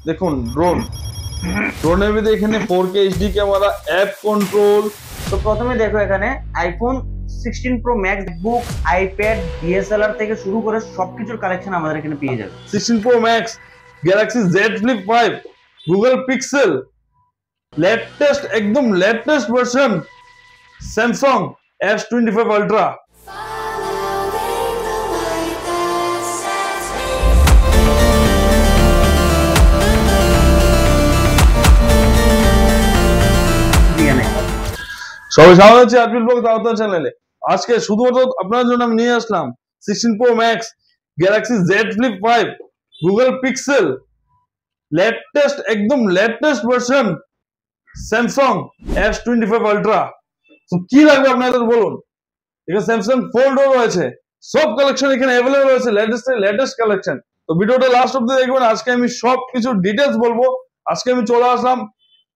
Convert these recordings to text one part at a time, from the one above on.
দেখুন ড্রোনের ভিতরে এখানে 4K HD camera, app control. তো প্রথমে দেখো এখানে আইফোন 16 প্রো ম্যাক্স, বুক, আইপ্যাড, ডিএসএলআর থেকে শুরু করে সবকিছুর কালেকশন আমাদের এখানে পেয়ে যাবে। 16 pro max, Galaxy Z Flip 5, Google Pixel, latest একদম latest version Samsung S25 ultra. সবাই স্বাগত হচ্ছে আরপিএল ব্লগ দাওয়াত চ্যানেলে। আজকে শুধুমাত্র আপনাদের জন্য আমি নিয়ে আসলাম 16 pro max, Galaxy Z Flip 5, Google Pixel, latest একদম latest version Samsung S25 ultra. তো কি লাগবে আপনাদের বলুন। এখানে স্যামসাং ফোল্ডও রয়েছে, সব কালেকশন এখানে অ্যাভেলেবল রয়েছে, লেটেস্ট কালেকশন। তো ভিডিওটা লাস্ট অব্দি দেখবেন। আজকে আমি সব কিছু ডিটেলস বলবো। আজকে আমি চলে আসলাম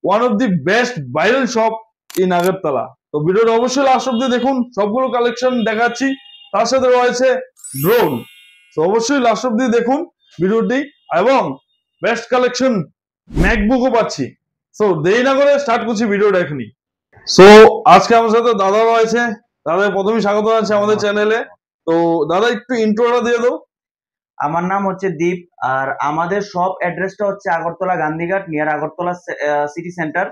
one of the best viral shop in Agartala. তো ভিডিওটা অবশ্যই লাস্ট অব্দি দেখুন, সবগুলো কালেকশন দেখাচ্ছি, তার সাথে রয়েছে ড্রোন। তো অবশ্যই লাস্ট অব্দি দেখুন ভিডিওটি, এবং বেস্ট কালেকশন ম্যাকবুকও পাচ্ছি। সো দেরি না করে স্টার্ট করছি ভিডিওটা এখনই। সো আজকে আমার সাথে দাদা রয়েছে। দাদা প্রথমেই স্বাগত জানাচ্ছি আমাদের চ্যানেলে। তো দাদা একটু ইন্ট্রোটা দিয়ে দাও। আমার নাম হচ্ছে দীপ, আর আমাদের শপ অ্যাড্রেসটা হচ্ছে Agartala Gandhighat, near Agartala city centre.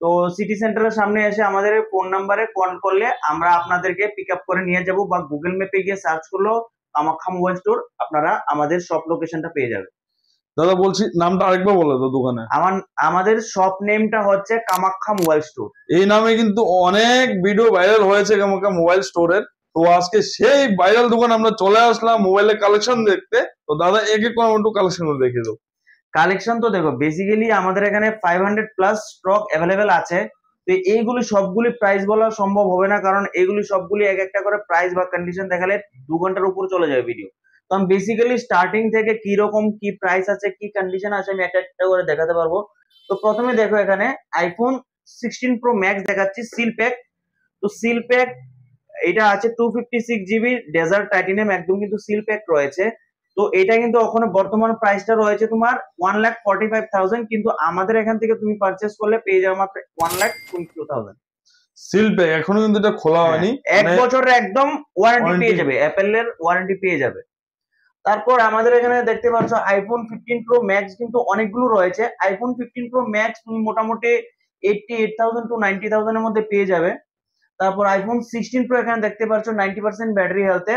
তো সিটি সেন্টারের সামনে এসে আমাদের ফোন নাম্বারে কল করলে আমরা আপনাদেরকে পিক আপ করে নিয়ে যাব, বা গুগল ম্যাপে গিয়ে সার্চ করলেও কামাখ্যা মোবাইল স্টোর আপনারা আমাদের শপ লোকেশনটা পেয়ে যাবে। দাদা বলছি নামটা আরেকবার বলে দাও দোকানে। আমাদের শপ নেমটা হচ্ছে কামাখ্যা মোবাইল স্টোর। এই নামে কিন্তু অনেক ভিডিও ভাইরাল হয়েছে কামাখ্যা মোবাইল স্টোরের। তো আজকে সেই ভাইরাল দোকান আমরা চলে আসলাম মোবাইলের কালেকশন দেখতে। তো দাদা এক এক করে একটু কালেকশন দেখে দাও। কালেকশন তো দেখো, বেসিক্যালি আমাদের এখানে 500 প্লাস স্টক অ্যাভেলেবেল আছে। তো এইগুলি সবগুলি প্রাইস বলা সম্ভব হবে না, কারণ এগুলি সবগুলি এক একটা করে প্রাইস বা কন্ডিশন দেখালে 2 ঘন্টার উপর চলে যাবে ভিডিও। তো আমি বেসিক্যালি স্টার্টিং থেকে কি রকম কি প্রাইস আছে, কি কন্ডিশন আছে, আমি একটা একটা করে দেখাতে পারবো। তো প্রথমে দেখো এখানে আইফোন 16 প্রো ম্যাক্স দেখাচ্ছি, সিল প্যাক। তো সিল প্যাক এটা আছে 256 GB ডেজার্ট টাইটানিয়াম, একদম কিন্তু সিল প্যাক রয়েছে। তো এটা কিন্তু ওখানে বর্তমান প্রাইসটা রয়েছে তোমার 1,45,000, কিন্তু আমাদের এখান থেকে তুমি পারচেস করলে পেয়ে যাবে মাত্র 1,22,000। সিল প্যাক এখনো কিন্তু এটা খোলা হয়নি, এক বছরের একদম ওয়ারেন্টি পেয়ে যাবে, অ্যাপেল এর ওয়ারেন্টি পেয়ে যাবে। তারপর আমাদের এখানে দেখতে পাচ্ছ আইফোন 15 প্রো ম্যাক্স কিন্তু অনেকগুলো রয়েছে। আইফোন 15 প্রো ম্যাক্স তুমি মোটামুটি 88,000 টু 90,000 এর মধ্যে পেয়ে যাবে। তারপর আইফোন 16 প্রো এখানে দেখতে পাচ্ছ 90% ব্যাটারি হেলথে,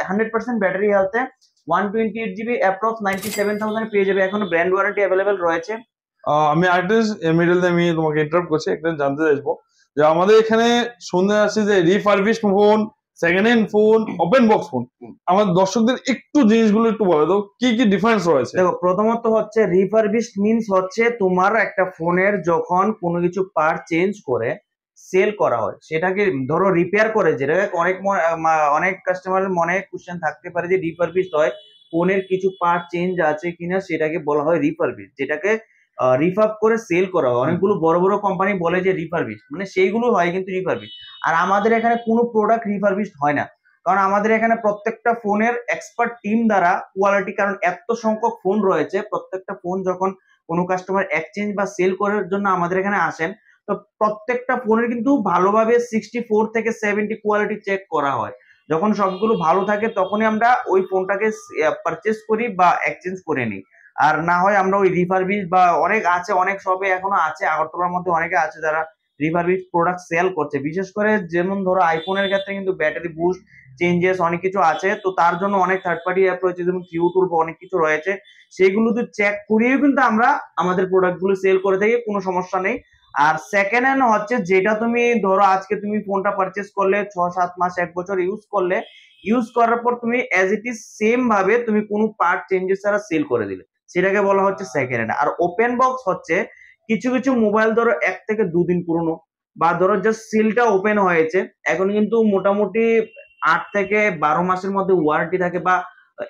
100% ব্যাটারি হেলথে, 128 GB অ্যাপ্রক্স 97,000 পেয়ে যাবে। এখনো ব্র্যান্ড ওয়ারেন্টি অ্যাভেলেবেল রয়েছে। আমি আরেকটা মিডল আমি তোমাকে ইন্টারাপ্ট করছি, একটা জানতে চাইবো যে আমাদের এখানে শুনতে আসছে যে refurbished phone, second hand phone, open box phone. আমাদের দর্শকদের একটু জিনিসগুলো একটু বলে দাও, কি কি ডিফারেন্স রয়েছে। দেখো, প্রথমত হচ্ছে রিফারবিশড মিন্স হচ্ছে তোমার একটা ফোনের যখন কোনো কিছু পার্ট চেঞ্জ করে সেল করা হয়, সেটাকে ধরো রিপেয়ার করে, যেটা অনেক কাস্টমারের মনে কোশ্চেন থাকতে পারে যে রিফারবিশড হয়, ফোনের কিছু পার্ট চেঞ্জ আছে কিনা, সেটাকে বলা হয় রিফারবিশড, যেটাকে রিফার্ব করে সেল করা হয়। অনেকগুলো বড় বড় কোম্পানি বলে যে রিফারবিশড, মানে সেইগুলো হয় কিন্তু রিফারবিশড। আর আমাদের এখানে কোনো প্রোডাক্ট রিফারবিশড হয় না, কারণ আমাদের এখানে প্রত্যেকটা ফোনের এক্সপার্ট টিম দ্বারা কোয়ালিটি, কারণ এত সংখ্যক ফোন রয়েছে, প্রত্যেকটা ফোন যখন কোনো কাস্টমার এক্সচেঞ্জ বা সেল করার জন্য আমাদের এখানে আসেন, তো প্রত্যেকটা ফোনের কিন্তু ভালোভাবে 64 থেকে 70 কোয়ালিটি চেক করা হয়। যখন সবগুলো ভালো থাকে তখনই আমরা ওই ফোনটাকে পারচেস করি বা এক্সচেঞ্জ করে নিই। আর না হয় আমরা ওই রিফারবিশ বা অনেক আছে, অনেক শপে এখনো আছে, আগরতলার মধ্যে অনেকে আছে যারা রিফারবিশ প্রোডাক্ট সেল করছে। বিশেষ করে যেমন ধরো আইফোনের ক্ষেত্রে কিন্তু ব্যাটারি বুস্ট চেঞ্জেস অনেক কিছু আছে, তো তার জন্য অনেক থার্ড পার্টি অ্যাপ রয়েছে, যেমন কিউটুল বা অনেক কিছু রয়েছে, সেগুলো তো চেক করিয়েও কিন্তু আমরা আমাদের প্রোডাক্ট গুলো সেল করে থাকি, কোনো সমস্যা নেই। আর সেকেন্ড হ্যান্ড হচ্ছে যেটা তুমি ধরো আজকে তুমি ফোনটা পারচেস করলে 6-7 মাস 1 বছর ইউজ করলে, ইউজ করার পর তুমি অ্যাজ ইট ইজ সেম ভাবে তুমি কোনো পার্ট চেঞ্জেস ছাড়া সেল করে দিলে, সেটাকে বলা হচ্ছে সেকেন্ড হ্যান্ড। আর ওপেন বক্স হচ্ছে কিছু কিছু মোবাইল ধরো 1 থেকে 2 দিন পুরনো, বা ধরো জাস্ট সিলটা ওপেন হয়েছে, এখন কিন্তু মোটামুটি 8 থেকে 12 মাসের মধ্যে ওয়ারেন্টি থাকে, বা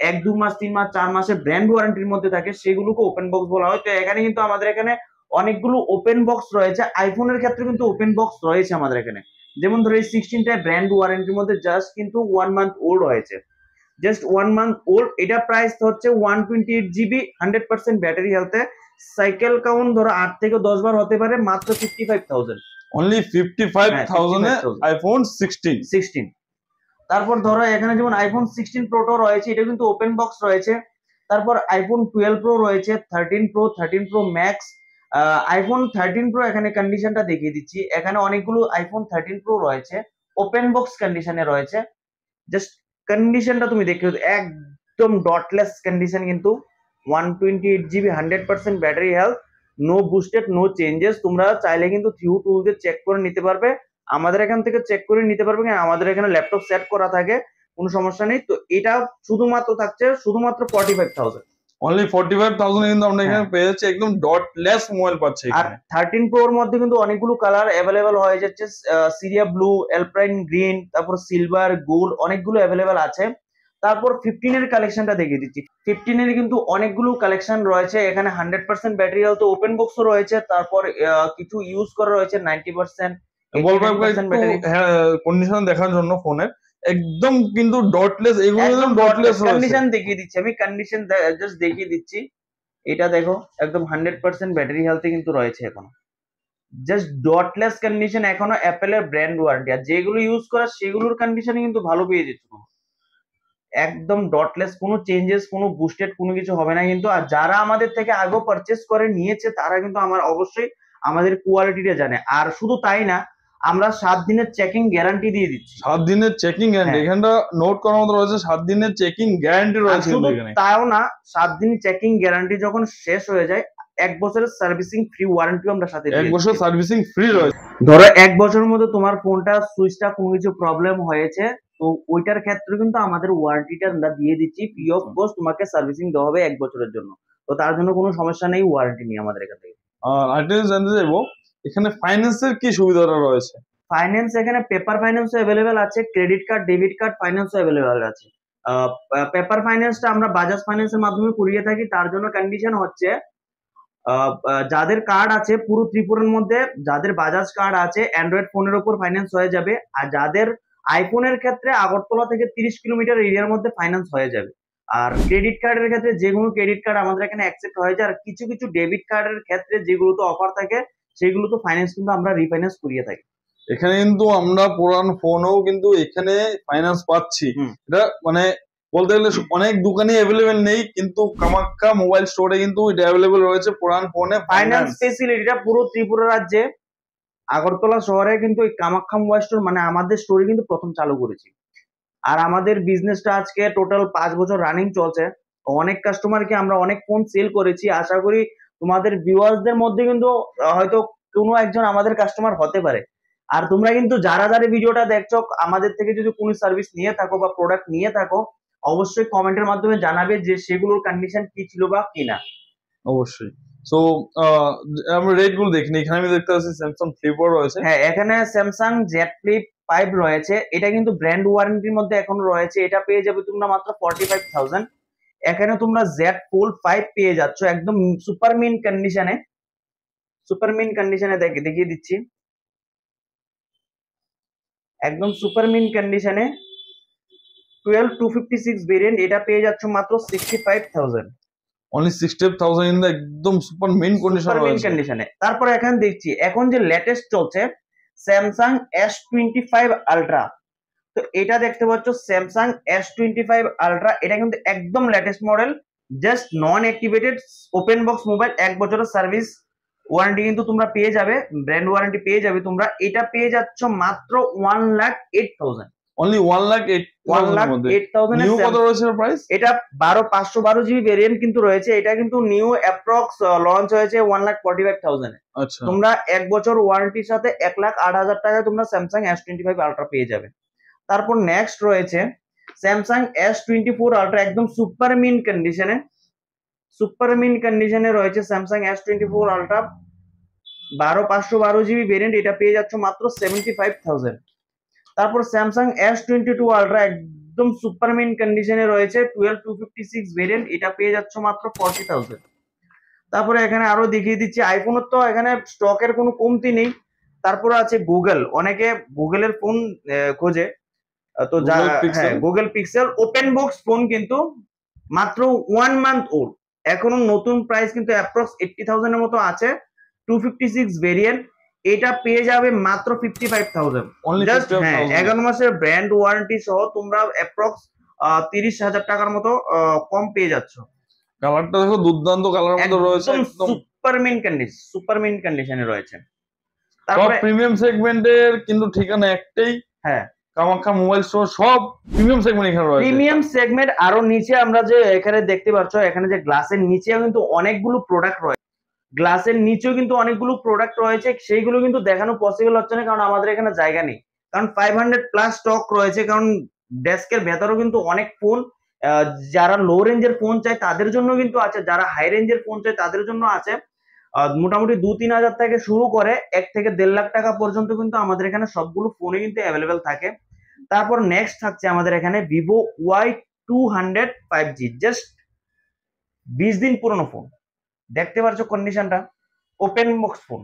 1-2 মাস 3 মাস 4 মাসের ব্র্যান্ড ওয়ারেন্টির মধ্যে থাকে, সেগুলোকে ওপেন বক্স বলা হয়। তো এখানে কিন্তু আমাদের এখানে অনেকগুলো ওপেন বক্স রয়েছে। আইফোনের ক্ষেত্রে কিন্তু ওপেন বক্স রয়েছে আমাদের এখানে, যেমন ধরো এই 16টা ব্র্যান্ড ওয়ারেন্টির মধ্যে জাস্ট কিন্তু 1 মান্থ ওল্ড হয়েছে, জাস্ট 1 মান্থ ওল্ড। এটা প্রাইস হচ্ছে 128 GB 100% ব্যাটারি হেলথে, সাইকেল কাউন্ট ধরো 8 থেকে 10 বার হতে পারে, মাত্র 55,000। অনলি 55,000 এ 55,000 আইফোন 16। তারপর ধরো এখানে যেমন আইফোন 16 প্রোটো রয়েছে, এটা কিন্তু ওপেন বক্স রয়েছে। তারপর আইফোন 12 প্রো রয়েছে, 13 pro, 13 pro max. IPhone 13 pro এখানে কন্ডিশনটা দেখিয়ে দিচ্ছি। এখানে অনেকগুলো আইফোন 13 প্রো রয়েছে, ওপেন বক্স কন্ডিশনে রয়েছে। জাস্ট কন্ডিশনটা তুমি দেখো, একদম ডটলেস কন্ডিশন, কিন্তু 128 GB, 100% battery health, no boosted, no changes. তোমরা চাইলে কিন্তু থিউ টুল দিয়ে চেক করে নিতে পারবে, আমাদের এখান থেকে চেক করে নিতে পারবে। আমাদের এখানে ল্যাপটপ সেট করা থাকে, কোনো সমস্যা নেই। তো এটা শুধুমাত্র থাকছে শুধুমাত্র 45,000। অনলি 45,000 কিন্তু আমরা এখানে পেয়ে যাচ্ছি, একদম ডটলেস মোবাইল পাচ্ছি আর এখানে। 13 প্রো এর মধ্যে কিন্তু অনেকগুলো কালার অ্যাভেলেবেল হয়ে যাচ্ছে, সিরিয়া ব্লু, এলপ্রাইন গ্রিন, তারপর সিলভার, গোল্ড, অনেকগুলো অ্যাভেলেবেল আছে। তারপর 15 এর কালেকশনটা দেখিয়ে দিচ্ছি। 15 এর কিন্তু অনেকগুলো কালেকশন রয়েছে এখানে, 100% ব্যাটারি হেলথ, ওপেন বক্সও রয়েছে। তারপর কিছু ইউজ করা রয়েছে 90%, বলবো 89% ব্যাটারি। কন্ডিশন দেখার জন্য ফোনের একদম কিন্তু ডটলেস, এগুলো একদম ডটলেস রয়েছে। কন্ডিশন দেখিয়ে দিচ্ছি আমি, কন্ডিশন জাস্ট দেখিয়ে দিচ্ছি। এটা দেখো একদম 100% ব্যাটারি হেলথে কিন্তু রয়েছে এখনো, জাস্ট ডটলেস কন্ডিশন, এখনো অ্যাপেলের ব্র্যান্ড ওয়ারেন্টি। আর যেগুলো ইউজ করা সেগুলোর কন্ডিশন কিন্তু ভালো পেয়ে যেত, একদম ডটলেস, কোনো চেঞ্জেস, কোনো বুস্টেড, কোনো কিছু হবে না কিন্তু। আর যারা আমাদের থেকে আগে পারচেস করে নিয়েছে তারা কিন্তু আমার অবশ্যই আমাদের কোয়ালিটিটা জানে। আর শুধু তাই না, আমরা 7 দিনের চেকিং গ্যারান্টি দিয়ে দিচ্ছি। 7 দিনের চেকিং গ্যারান্টি, এখানটা নোট করার মতো রয়েছে, 7 দিনের চেকিং গ্যারান্টি রয়েছে এখানে। তাও না, 7 দিন চেকিং গ্যারান্টি যখন শেষ হয়ে যায়, 1 বছরের সার্ভিসিং ফ্রি ওয়ারেন্টিও আমরা সাথে দিই। 1 বছর সার্ভিসিং ফ্রি রয়েছে। ধরো 1 বছরের মধ্যে তোমার ফোনটা সুইচটা কোনো কিছু প্রবলেম হয়েছে, তো ওইটার ক্ষেত্রে কিন্তু আমাদের ওয়ারেন্টিটা আমরা দিয়ে দিচ্ছি, ফ্রি অফ কস্ট তোমাকে সার্ভিসিং দেওয়া হবে 1 বছরের জন্য। তো তার জন্য কোনো সমস্যা নেই, ওয়ারেন্টি নিয়ে আমাদের এখান থেকে। আর আরেকটা জানতে চাইবো, এখানে ফাইন্যান্সের কি সুবিধাটা রয়েছে? ফাইন্যান্স এখানে পেপার ফাইন্যান্স অ্যাভেলেবেল আছে, credit card, debit card finance available আছে। পেপার ফাইন্যান্সটা আমরা বাজাজ ফাইন্যান্সের মাধ্যমে করিয়ে থাকি। তার জন্য কন্ডিশন হচ্ছে, যাদের কার্ড আছে পুরো ত্রিপুরার মধ্যে, যাদের বাজাজ কার্ড আছে অ্যান্ড্রয়েড ফোনের উপর ফাইন্যান্স হয়ে যাবে। আর যাদের আইফোনের ক্ষেত্রে আগরতলা থেকে 30 কিলোমিটার এরিয়ার মধ্যে ফাইন্যান্স হয়ে যাবে। আর ক্রেডিট কার্ডের ক্ষেত্রে যে কোনো ক্রেডিট কার্ড আমাদের এখানে অ্যাকসেপ্ট হয়ে যায়। আর কিছু কিছু ডেবিট কার্ডের ক্ষেত্রে যেগুলো তো অফার থাকে, সেগুলো তো ফাইন্যান্স কিন্তু আমরা রিফাইন্যান্স করিয়ে থাকি। এখানে কিন্তু আমরা পুরান ফোনও কিন্তু এখানে ফাইন্যান্স পাচ্ছি। এটা মানে বলতে গেলে অনেক দোকানে অ্যাভেলেবেল নেই, কিন্তু কামাখ্যা মোবাইল স্টোরে কিন্তু এটা অ্যাভেলেবেল রয়েছে পুরান ফোনে ফাইন্যান্স ফেসিলিটিটা পুরো ত্রিপুরা রাজ্যে আগরতলা শহরে কিন্তু এই কামাখ্যা মোবাইল স্টোর, মানে আমাদের স্টোরে কিন্তু প্রথম চালু করেছি। আর আমাদের বিজনেসটা আজকে টোটাল 5 বছর রানিং চলছে। অনেক কাস্টমারকে আমরা অনেক ফোন সেল করেছি। আশা করি তোমাদের ভিউয়ার্সদের মধ্যে কিন্তু হয়তো কোনো একজন আমাদের কাস্টমার হতে পারে। আর তোমরা কিন্তু যারা যারা ভিডিওটা দেখছো, আমাদের থেকে যদি কোনো সার্ভিস নিয়ে থাকো বা প্রোডাক্ট নিয়ে থাকো, অবশ্যই কমেন্টের মাধ্যমে জানাবে যে সেগুলোর কন্ডিশন কি ছিল বা কি না। অবশ্যই। সো আমরা রেট গুলো দেখিনি, এখানে আমি দেখতে পাচ্ছি স্যামসাং ফ্লিপও রয়েছে। হ্যাঁ, এখানে স্যামসাং জেড ফ্লিপ 5 রয়েছে, এটা কিন্তু ব্র্যান্ড ওয়ারেন্টির মধ্যে এখনো রয়েছে। এটা পেয়ে যাবে তোমরা মাত্র 45,000। এখানে তোমরা জেড ফোল্ড 5 পেয়ে যাচ্ছ একদম সুপার মিন কন্ডিশনে। সুপার মিন কন্ডিশনে দেখিয়ে দিচ্ছি, একদম সুপার মিন কন্ডিশনে 12256 ভেরিয়েন্ট, এটা পেয়ে যাচ্ছ মাত্র 65,000। অনলি 65,000 ইন দা একদম সুপার মিন কন্ডিশনে। তারপর এখানে দেখছি এখন যে লেটেস্ট চলছে স্যামসাং S25 আলট্রা। তো এটা দেখতে পাচ্ছ স্যামসাং S25 আলট্রা, এটা কিন্তু একদম লেটেস্ট মডেল, জাস্ট নন অ্যাক্টিভেটেড ওপেন বক্স মোবাইল। 1 বছরের সার্ভিস ওয়ারেন্টি কিন্তু তোমরা পেয়ে যাবে, ব্র্যান্ড ওয়ারেন্টি পেয়ে যাবে তোমরা। এটা পেয়ে যাচ্ছ মাত্র 1,08,000। অনলি 1,08,000 নিউ কত রয়েছে প্রাইস? এটা 512 জিবি ভেরিয়েন্ট কিন্তু রয়েছে। এটা কিন্তু নিউ অ্যাপ্রক্স লঞ্চ হয়েছে 1,45,000 এ। আচ্ছা, তোমরা 1 বছর ওয়ারেন্টির সাথে 1,08,000 টাকায় তোমরা স্যামসাং S25 আলট্রা পেয়ে যাবে। তারপর নেক্সট রয়েছে স্যামসাং S24 আলট্রা, একদম সুপার মিন কন্ডিশনে। সুপার মিন কন্ডিশনে রয়েছে Samsung S24 ultra, 512 GB variant, এটা পেয়ে যাচ্ছ মাত্র 75,000। তারপর স্যামসাং S22 আলট্রা একদম সুপার মিন কন্ডিশনে রয়েছে, 12256 ভেরিয়েন্ট, এটা পেয়ে যাচ্ছ মাত্র 40,000। তারপরে এখানে আরো দেখিয়ে দিচ্ছি আইফোনের তো এখানে স্টকের কোনো কমতি নেই। তারপরে আছে গুগল, অনেকে গুগলের ফোন খোঁজে, তো যা হ্যাঁ Google pixel open box phone কিন্তু মাত্র 1 মান্থ ওল্ড, এখনো নতুন প্রাইস কিন্তু অ্যাপ্রক্স 80,000 এর মতো আছে। 256 ভেরিয়েন্ট, এটা পেয়ে যাবে মাত্র 55,000। Only জাস্ট হ্যাঁ 55,000 11 মাসের ব্র্যান্ড ওয়ারেন্টি সহ তোমরা অ্যাপ্রক্স 30,000 টাকার মতো কম পেয়ে যাচ্ছ। কালারটা দেখো দুর্দান্ত কালারের মধ্যে রয়েছে, একদম একদম সুপারমিন কন্ডিশনে রয়েছে। সব তারপরে প্রিমিয়াম সেগমেন্টের কিন্তু ঠিকানা একটাই, হ্যাঁ কামাখ্যা মোবাইল স্টোর। সব প্রিমিয়াম সেগমেন্ট এখানে রয়েছে। Premium segment. আরো নিচে আমরা যে এখানে দেখতে পাচ্ছ, এখানে যে গ্লাসের নিচেও কিন্তু অনেকগুলো প্রোডাক্ট রয়েছে, গ্লাসের নিচেও কিন্তু অনেকগুলো প্রোডাক্ট রয়েছে, সেইগুলো কিন্তু দেখানো পসিবল হচ্ছে না কারণ আমাদের এখানে জায়গা নেই। কারণ 500 প্লাস স্টক রয়েছে, কারণ ডেস্কের ভেতরেও কিন্তু অনেক ফোন, যারা লো রেঞ্জের ফোন চায় তাদের জন্য কিন্তু আছে, যারা হাই রেঞ্জের ফোন চায় তাদের জন্য আছে। মোটামুটি 2-3 হাজার থেকে শুরু করে 1 থেকে 1.5 লাখ টাকা পর্যন্ত কিন্তু আমাদের এখানে সবগুলো ফোনে কিন্তু অ্যাভেলেবেল থাকে। তারপর নেক্সট থাকছে আমাদের এখানে ভিভো Y200 5G, জাস্ট 20 দিন পুরনো ফোন। দেখতে পাচ্ছ কন্ডিশনটা, ওপেন বক্স ফোন।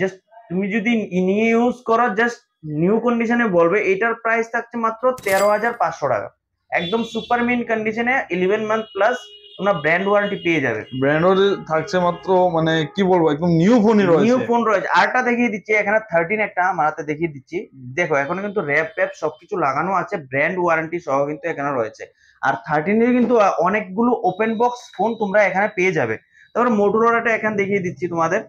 জাস্ট তুমি যদি নিয়ে ইউজ করো, জাস্ট নিউ কন্ডিশনে বলবে, এটার প্রাইস থাকছে মাত্র 13,500 টাকা। একদম সুপার মিন কন্ডিশনে 11 মান্থ প্লাস তোমরা ব্র্যান্ড ওয়ারেন্টি পেয়ে যাবে। ব্র্যান্ডের থাকছে মাত্র, মানে কি বলবো, একদম নিউ ফোনই রয়েছে। নিউ ফোন রয়েছে। আরটা দেখিয়ে দিচ্ছি, এখানে 13 একটা আমার হাতে দেখিয়ে দিচ্ছি। দেখো এখানে কিন্তু র্যাপ প্যাপ সবকিছু লাগানো আছে, ব্র্যান্ড ওয়ারেন্টি সহ কিন্তু এখানে রয়েছে। আর 13 এর কিন্তু অনেকগুলো ওপেন বক্স ফোন তোমরা এখানে পেয়ে যাবে। তারপর মোটরোলাটা এখানে দেখিয়ে দিচ্ছি তোমাদের,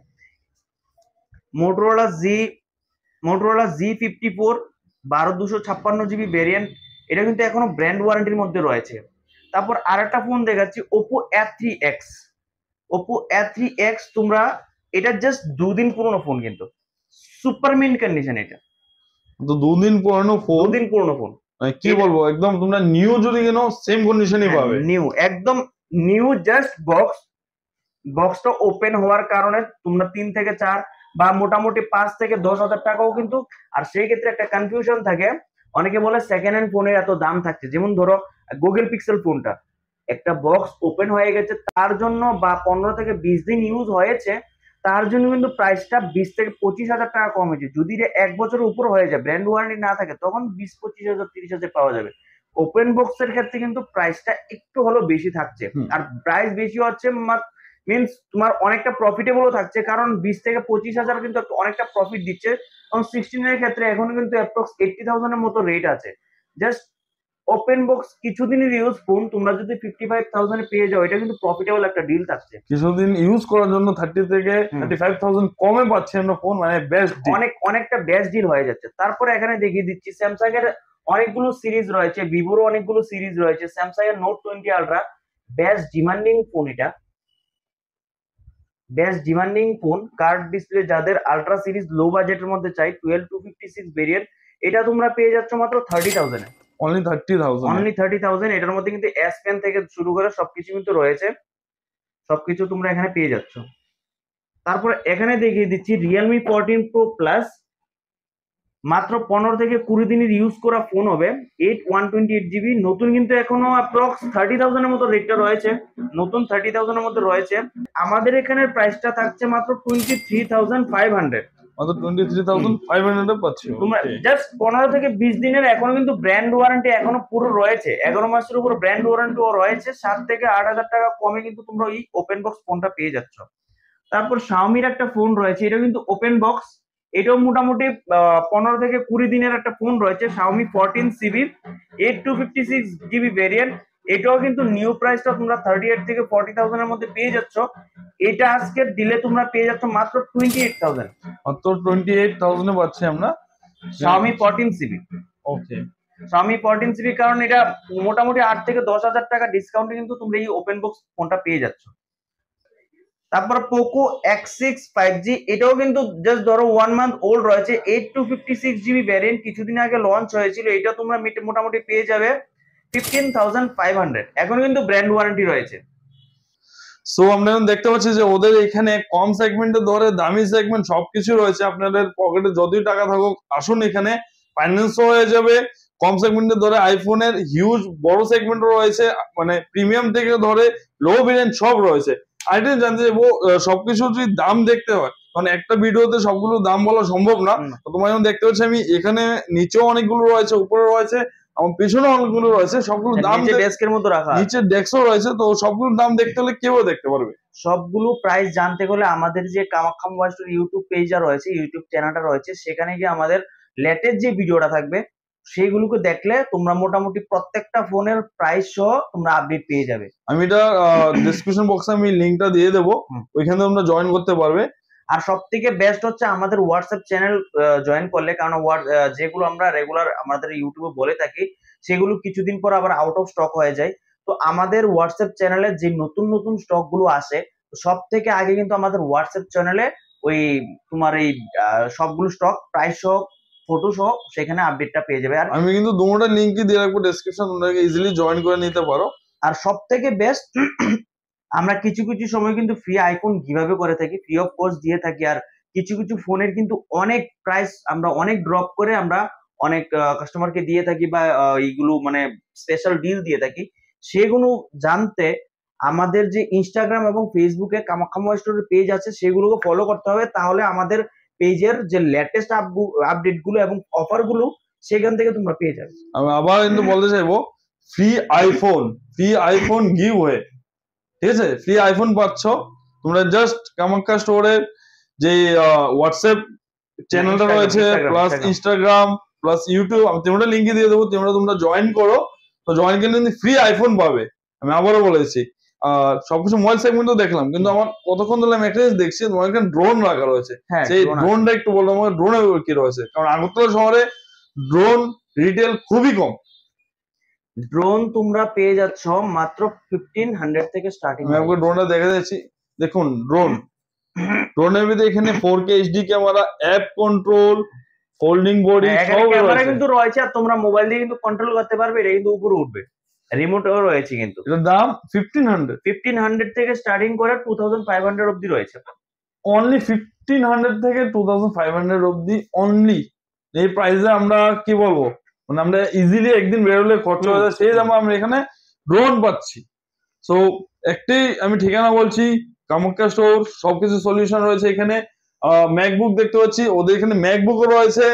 মোটরোলা Z54 12256 জিবি ভেরিয়েন্ট, এটা কিন্তু এখনো ব্র্যান্ড ওয়ারেন্টির মধ্যে রয়েছে। তারপর আরেকটা ফোন দেখাচ্ছি, ওপো A3X। তোমরা এটা জাস্ট 2 দিন পুরনো ফোন, কিন্তু সুপার মিন্ট কন্ডিশন। এটা তো 2 দিন পুরানো ফোন, 2 দিন পুরনো ফোন, কি বলবো, একদম তোমরা নিউ যদি কেনো সেম কন্ডিশনই পাবে। নিউ, একদম নিউ। জাস্ট বক্সটা ওপেন হওয়ার কারণে তোমরা 3 থেকে 4 বা মোটামুটি 5 থেকে 10,000 টাকাও কিন্তু। আর সেই ক্ষেত্রে একটা কনফিউশন থাকে, অনেকে বলে সেকেন্ড হ্যান্ড ফোনের এত দাম থাকছে। যেমন ধরো গুগল পিক্সেল ফোনটা, একটা বক্স ওপেন হয়ে গেছে তার জন্য, বা 15 থেকে 20 দিন ইউজ হয়েছে তার জন্য কিন্তু প্রাইসটা 20 থেকে 25,000 টাকা কম হয়েছে। যদি 1 বছরের উপর হয়ে যায়, ব্র্যান্ড ওয়ারেন্টি না থাকে, তখন 20-25,000 30,000 পাওয়া যাবে। ওপেন বক্সের ক্ষেত্রে কিন্তু প্রাইসটা একটু হলো বেশি থাকছে। আর প্রাইস বেশি হচ্ছে মিনস তোমার অনেকটা প্রফিটেবলও থাকছে, কারণ 20 থেকে 25,000 কিন্তু অনেকটা প্রফিট দিচ্ছে। কারণ 16 এর ক্ষেত্রে এখন কিন্তু অ্যাপ্রক্স 80,000 এর মতো রেট আছে। জাস্ট ওপেন বক্স কিছুদিনের ইউজ ফোন তোমরা যদি 55,000 পেয়ে যাও, এটা কিন্তু প্রফিটেবল একটা ডিল থাকছে। কিছুদিন ইউজ করার জন্য 30 থেকে 35,000 কমে পাচ্ছেন ফোন, মানে বেস্ট ডিল, অনেকটা বেস্ট ডিল হয়ে যাচ্ছে। তারপরে এখানে দেখিয়ে দিচ্ছি, স্যামসাং এর অনেকগুলো সিরিজ রয়েছে, ভিভোর অনেকগুলো সিরিজ রয়েছে। স্যামসাং এর note 20 ultra best demanding phone, এটা best demanding phone. Card display যাদের আলট্রা সিরিজ লো বাজেটের মধ্যে চাই, 12256 ভেরিয়েন্ট, এটা তোমরা পেয়ে যাচ্ছ মাত্র 30,000 এ। অনলি 30,000। এটার মধ্যে কিন্তু এস পেন থেকে শুরু করে সবকিছু কিন্তু রয়েছে, সবকিছু তোমরা এখানে পেয়ে যাচ্ছ। তারপর এখানে দেখিয়ে দিচ্ছি রিয়েলমি 14 প্রো প্লাস, মাত্র 15 থেকে 20 দিনের ইউজ করা ফোন হবে। 128GB, নতুন কিন্তু এখনো অ্যাপ্রক্স 30,000 এর মতো রেটটা রয়েছে, নতুন 30,000 এর মধ্যে রয়েছে। আমাদের এখানে প্রাইসটা থাকছে মাত্র 23,500। মাত্র 23,500 এ পাচ্ছি তোমরা জাস্ট 15 থেকে 20 দিনের এখনো কিন্তু ব্র্যান্ড ওয়ারেন্টি এখনো পুরো রয়েছে, 11 মাসের উপর ব্র্যান্ড ওয়ারেন্টিও রয়েছে। 7 থেকে 8,000 টাকা কমে কিন্তু তোমরা এই ওপেন বক্স ফোনটা পেয়ে যাচ্ছ। তারপর শাওমির একটা ফোন রয়েছে, এটা কিন্তু ওপেন বক্স, এটাও মোটামুটি 15 থেকে 20 দিনের একটা ফোন রয়েছে, শাওমি 14CB 8256GB ভেরিয়েন্ট। এটাও কিন্তু নিউ প্রাইসটা তোমরা 38 থেকে 40,000 এর মধ্যে পেয়ে যাচ্ছ। এটা আজকে দিলে তোমরা পেয়ে যাচ্ছ মাত্র 28,000। মাত্র 28,000 এ পাচ্ছি আমরা শাওমি 14CB। ওকে, শাওমি 14CB, কারণ এটা মোটামুটি 8 থেকে 10,000 টাকা ডিসকাউন্টে কিন্তু তোমরা এই ওপেন বক্স ফোনটা পেয়ে যাচ্ছ। তারপর পোকো X6 5G, এটাও কিন্তু জাস্ট ধরো 1 মান্থ ওল্ড রয়েছে, 8256GB ভ্যারিয়েন্ট, কিছুদিন আগে লঞ্চ হয়েছিল। এটা তোমরা মোটামুটি পেয়ে যাবে 15,500। এখন কিন্তু ব্র্যান্ড ওয়ারেন্টি রয়েছে। সো আমরা এখন দেখতে পাচ্ছি যে ওদের এখানে কম সেগমেন্টে ধরে দামি সেগমেন্ট সবকিছু রয়েছে। আপনাদের পকেটে যতই টাকা থাকুক, আসুন এখানে ফাইন্যান্স হয়ে যাবে। কম সেগমেন্টে ধরে আইফোনের হিউজ বড় সেগমেন্ট রয়েছে, মানে প্রিমিয়াম থেকে ধরে লো ভেরিয়েন্ট সব রয়েছে। আরেকটা জানতে চাইবো, সবকিছু যদি দাম দেখতে হয়, মানে একটা ভিডিওতে সবগুলো দাম বলা সম্ভব না। তো তোমার যেমন দেখতে পাচ্ছি আমি, এখানে নিচেও অনেকগুলো রয়েছে, উপরে রয়েছে, আমার পেছনে অনেকগুলো রয়েছে, সবগুলো দাম নিচে ডেস্কের মধ্যে রাখা আছে। নিচে ডেস্কও রয়েছে, তো সবগুলোর দাম দেখতে হলে কেউ দেখতে পারবে। সবগুলো প্রাইস জানতে হলে আমাদের যে কামাখ্যা মোবাইল স্টোর ইউটিউব পেজটা রয়েছে, ইউটিউব চ্যানেলটা রয়েছে, সেখানে গিয়ে আমাদের লেটেস্ট যে ভিডিওটা থাকবে সেইগুলোকে দেখলে তোমরা মোটামুটি প্রত্যেকটা ফোনের প্রাইস সহ তোমরা আপডেট পেয়ে যাবে। আমি এটা ডেসক্রিপশন বক্সে আমি লিংকটা দিয়ে দেবো, ওইখানে তোমরা জয়েন করতে পারবে। আর সব থেকে বেস্ট হচ্ছে আমাদের হোয়াটসঅ্যাপ চ্যানেল জয়েন করলে, কারণ যেগুলো আমরা রেগুলার আমাদের ইউটিউবে বলে থাকি সেগুলো কিছুদিন পর আবার আউট অফ স্টক হয়ে যায়। তো আমাদের হোয়াটসঅ্যাপ চ্যানেলে যে নতুন নতুন স্টক গুলো আসে সব থেকে আগে কিন্তু আমাদের হোয়াটসঅ্যাপ চ্যানেলে ওই তোমার এই সবগুলো স্টক প্রাইস সহ ফটো সহ সেখানে আপডেটটা পেয়ে যাবে। আর আমি কিন্তু দুটোটা লিংকই দিয়ে রাখবো ডেসক্রিপশন, তোমরা ইজিলি জয়েন করে নিতে পারো। আর সব থেকে বেস্ট আমরা কিছু কিছু সময় কিন্তু ফ্রি আইফোন কিভাবে করে থাকি, ফ্রি অফ কস্ট দিয়ে থাকি। আর কিছু কিছু ফোনের কিন্তু অনেক প্রাইস আমরা অনেক ড্রপ করে আমরা অনেক কাস্টমারকে দিয়ে থাকি, বা এইগুলো মানে স্পেশাল ডিল দিয়ে থাকি। সেগুলো জানতে আমাদের যে ইনস্টাগ্রাম এবং ফেসবুকে কামাখ্যা মোবাইল স্টোরের পেজ আছে সেগুলোকে ফলো করতে হবে, তাহলে আমাদের পেজের যে লেটেস্ট আপডেট গুলো এবং অফার গুলো সেখান থেকে তোমরা পেয়ে যাবে। আমি আবার কিন্তু বলতে চাইবো, ফ্রি আইফোন গিভ ওয়ে, ঠিক আছে? ফ্রি আইফোন পাচ্ছ তোমরা জাস্ট কামাখ্যা স্টোরের যে হোয়াটসঅ্যাপ চ্যানেলটা রয়েছে, প্লাস ইনস্টাগ্রাম প্লাস ইউটিউব, আমি তোমরা লিঙ্কে দিয়ে দেবো, তোমরা জয়েন করো। তো জয়েন করলে ফ্রি আইফোন পাবে। আমি আবারও বলেছি, সবকিছু মোবাইল সেগমেন্টও দেখলাম, কিন্তু আমার কতক্ষণ ধরে আমি একটা জিনিস দেখছি, তোমার এখানে ড্রোন রাখা রয়েছে। সেই ড্রোনটা একটু বললাম, আমার ড্রোনে কি রয়েছে? কারণ আগরতলা শহরে ড্রোন রিটেল খুবই কম। ড্রোন তোমরা পেয়ে যাচ্ছ মাত্র 1500 থেকে স্টার্টিং। আমি আপনাকে ড্রোনটা দেখে দিচ্ছি, দেখুন ড্রোনের ভিতরে এখানে 4K HD camera, app control, folding body সব ক্যামেরা কিন্তু রয়েছে, আর তোমরা মোবাইল দিয়ে কিন্তু কন্ট্রোল করতে পারবে। এটা কিন্তু উপরে উঠবে, রিমোটও রয়েছে। কিন্তু এটার দাম 1500 থেকে স্টার্টিং করে 2500 অবধি রয়েছে। অনলি 1500 থেকে 2500 অবধি অনলি। এই প্রাইসে আমরা কি বলবো, মানে আমরা ইজিলি একদিন বেরোলে খরচা হয়ে যায়, সেই দামে আমরা এখানে ড্রোন পাচ্ছি। সো একটাই আমি ঠিকানা বলছি, কামাখ্যা স্টোর, সবকিছু সলিউশন রয়েছে এখানে। ম্যাকবুক দেখতে পাচ্ছি, ওদের এখানে ম্যাকবুকও রয়েছে।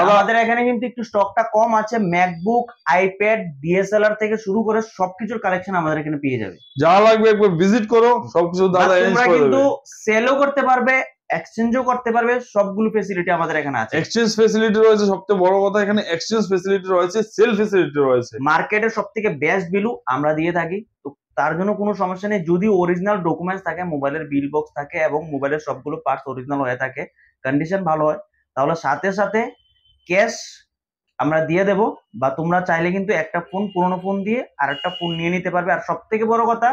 আমাদের এখানে কিন্তু একটু স্টকটা কম আছে। ম্যাকবুক, আইপ্যাড, ডিএসএলআর থেকে শুরু করে সবকিছুর কালেকশন আমাদের এখানে পেয়ে যাবে। যা লাগবে একবার ভিজিট করো, সবকিছু দাদা এরেঞ্জ করে দেবে। কিন্তু সেলও করতে পারবে, এক্সচেঞ্জও করতে পারবে, সবগুলো ফ্যাসিলিটি আমাদের এখানে আছে। এক্সচেঞ্জ ফ্যাসিলিটি রয়েছে, সবথেকে বড় কথা এখানে এক্সচেঞ্জ ফ্যাসিলিটি রয়েছে, সেল ফ্যাসিলিটি রয়েছে। মার্কেটের সবথেকে বেস্ট বিলু আমরা দিয়ে থাকি, তো তার জন্য কোনো সমস্যা নেই। যদি অরিজিনাল ডকুমেন্টস থাকে, মোবাইলের বিল বক্স থাকে এবং মোবাইলের সবগুলো পার্টস অরিজিনাল হয়ে থাকে, কন্ডিশন ভালো হয়, তাহলে সাথে সাথে ক্যাশ আমরা দিয়ে দেব। বা তোমরা চাইলে কিন্তু একটা ফোন, পুরোনো ফোন দিয়ে আরেকটা ফোন নিয়ে নিতে পারবে। আর সব থেকে বড় কথা,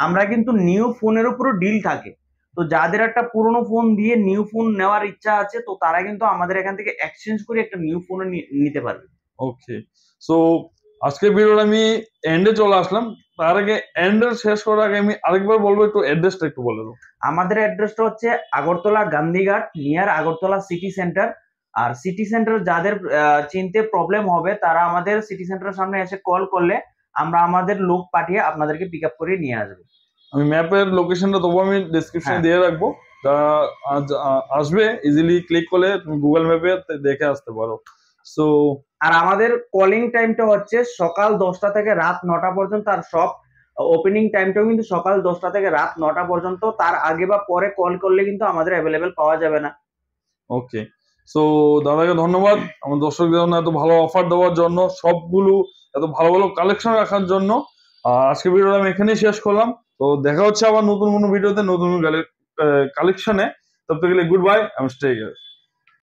আমরা কিন্তু নিউ ফোনের উপরও ডিল থাকে। তো যাদের একটা পুরোনো ফোন দিয়ে নিউ ফোন নেওয়ার ইচ্ছা আছে, তো তারা কিন্তু আমাদের এখান থেকে এক্সচেঞ্জ করে একটা নিউ ফোন নিতে পারবে। ওকে, সো আজকের ভিডিওটা আমি এন্ডে চলে আসলাম। তার আগে এন্ডের শেষ করার আগে আমি আরেকবার বলবো, একটু অ্যাড্রেসটা একটু বলে দাও। আমাদের অ্যাড্রেসটা হচ্ছে Agartala Gandhighat, near Agartala city centre. আর সিটি সেন্টার যাদের চিনতে প্রবলেম হবে, তারা আমাদের সিটি সেন্টারের সামনে এসে কল করলে আমরা আমাদের লোক পাঠিয়ে আপনাদেরকে পিক আপ করে নিয়ে আসবো। আমি ম্যাপের লোকেশনটা দেবো, আমি ডিসক্রিপশনে দিয়ে রাখবো। আসবে ইজিলি ক্লিক করলে তুমি গুগল ম্যাপে দেখে আসতে পারো। সো আর আমাদের কলিং টাইমটা হচ্ছে সকাল 10টা থেকে রাত 9টা পর্যন্ত। আর সব ওপেনিং টাইমটাও কিন্তু সকাল 10টা থেকে রাত 9টা পর্যন্ত। তার আগে বা পরে কল করলে কিন্তু আমাদের অ্যাভেলেবেল পাওয়া যাবে না। ওকে, সো দাদাকে ধন্যবাদ আমার দর্শকদের জন্য এত ভালো অফার দেওয়ার জন্য, সবগুলো এত ভালো ভালো কালেকশন রাখার জন্য। আজকে ভিডিওটা আমি এখানেই শেষ করলাম। তো দেখা হচ্ছে আবার নতুন কোনো ভিডিওতে, নতুন কালেকশনে। তব থেকে গুড বাই, আমি স্টে হিয়ার।